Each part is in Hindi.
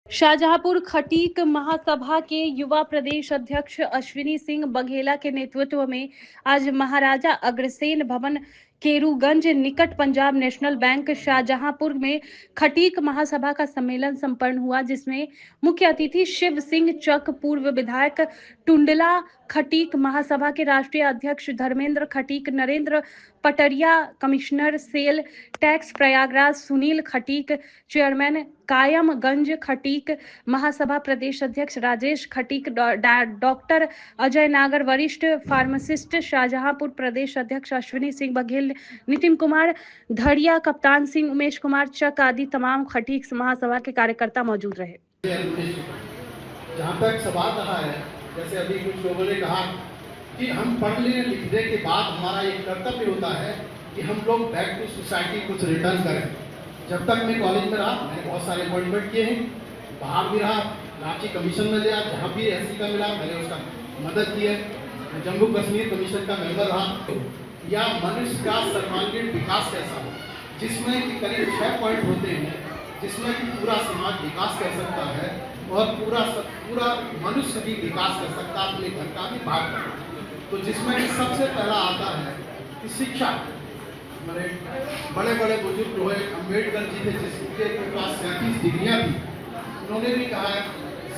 शाहजहांपुर खटीक महासभा के युवा प्रदेश अध्यक्ष अश्विनी सिंह बघेला के नेतृत्व में आज महाराजा अग्रसेन भवन केरूगंज निकट पंजाब नेशनल बैंक शाहजहांपुर में खटीक महासभा का सम्मेलन संपन्न हुआ, जिसमें मुख्य अतिथि शिव सिंह चक, पूर्व विधायक टुंडला खटीक, महासभा के राष्ट्रीय अध्यक्ष Dharmendra Khatik, Narendra Patariya, commissioner sale tax Prayagraj Sunil Khatik, chairman Kayamganj Khatik, महासभा प्रदेश अध्यक्ष राजेश खटीक, डॉक्टर अजय नागर, वरिष्ठ फार्मासिस्ट शाहजहांपुर प्रदेश अध्यक्ष अश्विनी सिंह बघेल, नितिन कुमार धड़िया, कप्तान सिंह, उमेश कुमार चक आदि तमाम खटीक महासभा के कार्यकर्ता मौजूद रहे। जहाँ तक सवाल रहा है, जैसे अभी कुछ लोगों ने कहा कि हम पढ़ने लिखने के बाद हमारा एक कर्तव्य होता है कि हम लोग बैक टू सोसाइटी कुछ रिटर्न करें। जब तक मैं कॉलेज में रहा, मैंने बहुत सारे अपॉइंटमेंट किए हैं, बाहर भी रहा, रांची कमीशन में गया, जहाँ भी एससी का मिला मैंने उसका मदद की है। मैं जम्मू कश्मीर कमीशन का मेंबर रहा। या मनुष्य का सर्वांगीण विकास कैसा हो, जिसमें कि करीब 6 पॉइंट होते हैं, जिसमें कि पूरा समाज विकास कर सकता है और पूरा मनुष्य भी विकास कर सकता है, अपने घर का भी भाग कर। तो जिसमें कि सबसे पहला आता है कि शिक्षा। मैंने बड़े बड़े बुजुर्ग हुए, अम्बेडकर जी थे जिसके पास 37 डिग्रियाँ थी, उन्होंने भी कहा है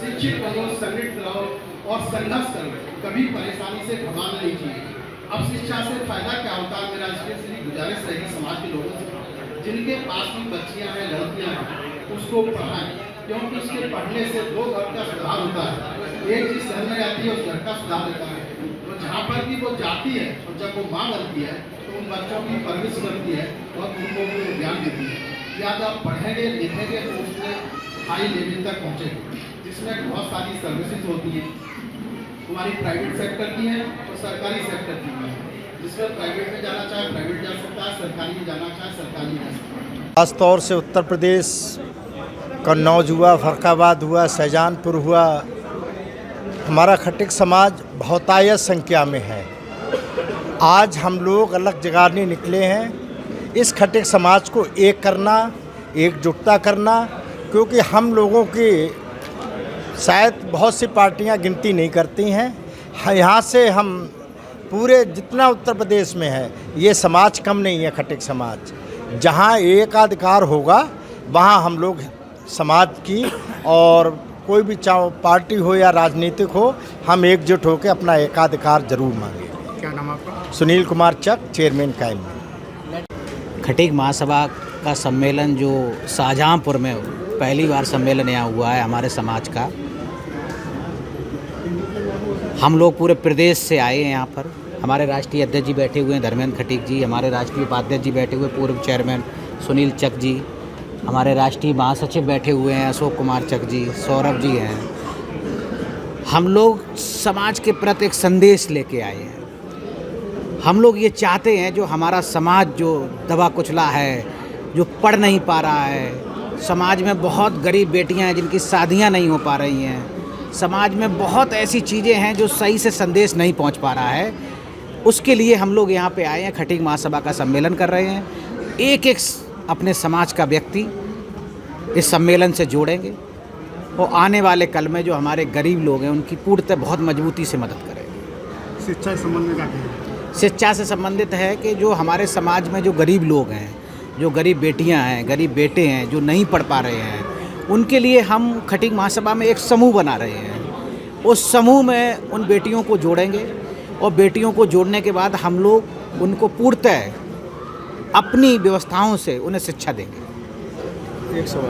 शिक्षित बनो, संगठित रहो और संघर्ष करो, कभी परेशानी से घबराना नहीं चाहिए। अब शिक्षा से फायदा क्या होता है, मेरा स्पेशली गुजारिश रहेगी समाज के लोगों से, जिनके पास भी बच्चियाँ हैं, लड़कियाँ हैं, उसको पढ़ाएं, क्योंकि उसके पढ़ने से 2 घर का सुधार होता है। एक चीज शहर में आती है, उस घर का सुधार होता है। तो जहाँ पर भी वो जाती है और जब वो माँ बनती है तो उन बच्चों की परवरिश करती है और उनको ज्ञान देती है। या तो आप पढ़ेंगे लिखेंगे तो उसमें हाई लेवल तक पहुँचेंगे, जिसमें बहुत सारी सर्विसेज होती हैं, हमारी प्राइवेट सेक्टर की है और सरकारी सेक्टर की है। जिसमें प्राइवेट में जाना चाहे प्राइवेट जा सकता है, सरकारी में जाना चाहे सरकारी में जा सकता है। खास तौर से उत्तर प्रदेश कन्नौज हुआ, फरखाबाद हुआ, शाहजहांपुर हुआ, हमारा खटीक समाज बहुतायत संख्या में है। आज हम लोग अलग जगाने निकले हैं, इस खटीक समाज को एक करना, एकजुटता करना, क्योंकि हम लोगों की शायद बहुत सी पार्टियां गिनती नहीं करती हैं। यहाँ से हम पूरे जितना उत्तर प्रदेश में है, ये समाज कम नहीं है। खटीक समाज जहाँ एकाधिकार होगा वहाँ हम लोग समाज की और कोई भी चाहे पार्टी हो या राजनीतिक हो, हम एकजुट होकर अपना एकाधिकार जरूर मांगेंगे। क्या नाम आपका? सुनील कुमार चक, चेयरमैन कायम। खटीक महासभा का सम्मेलन जो शाहजहांपुर में पहली बार सम्मेलन यहाँ हुआ है हमारे समाज का, हम लोग पूरे प्रदेश से आए हैं यहाँ पर। हमारे राष्ट्रीय अध्यक्ष जी बैठे हुए हैं धर्मेंद्र खटीक जी, हमारे राष्ट्रीय उपाध्यक्ष जी बैठे हुए पूर्व चेयरमैन सुनील चक जी, हमारे राष्ट्रीय महासचिव बैठे हुए हैं अशोक कुमार चक जी, सौरभ जी हैं। हम लोग समाज के प्रति एक संदेश लेके आए हैं। हम लोग ये चाहते हैं जो हमारा समाज जो दबा कुचला है, जो पढ़ नहीं पा रहा है, समाज में बहुत गरीब बेटियां हैं जिनकी शादियां नहीं हो पा रही हैं, समाज में बहुत ऐसी चीज़ें हैं जो सही से संदेश नहीं पहुंच पा रहा है, उसके लिए हम लोग यहाँ पे आए हैं। खटीक महासभा का सम्मेलन कर रहे हैं। एक एक अपने समाज का व्यक्ति इस सम्मेलन से जोड़ेंगे और आने वाले कल में जो हमारे गरीब लोग हैं उनकी पूर्णतः बहुत मजबूती से मदद करेंगे। शिक्षा से संबंधित क्या है? शिक्षा से संबंधित है कि जो हमारे समाज में जो गरीब लोग हैं, जो गरीब बेटियां हैं, गरीब बेटे हैं, जो नहीं पढ़ पा रहे हैं, उनके लिए हम खटीक महासभा में एक समूह बना रहे हैं। उस समूह में उन बेटियों को जोड़ेंगे और बेटियों को जोड़ने के बाद हम लोग उनको पूर्णतः अपनी व्यवस्थाओं से उन्हें शिक्षा देंगे। एक सवाल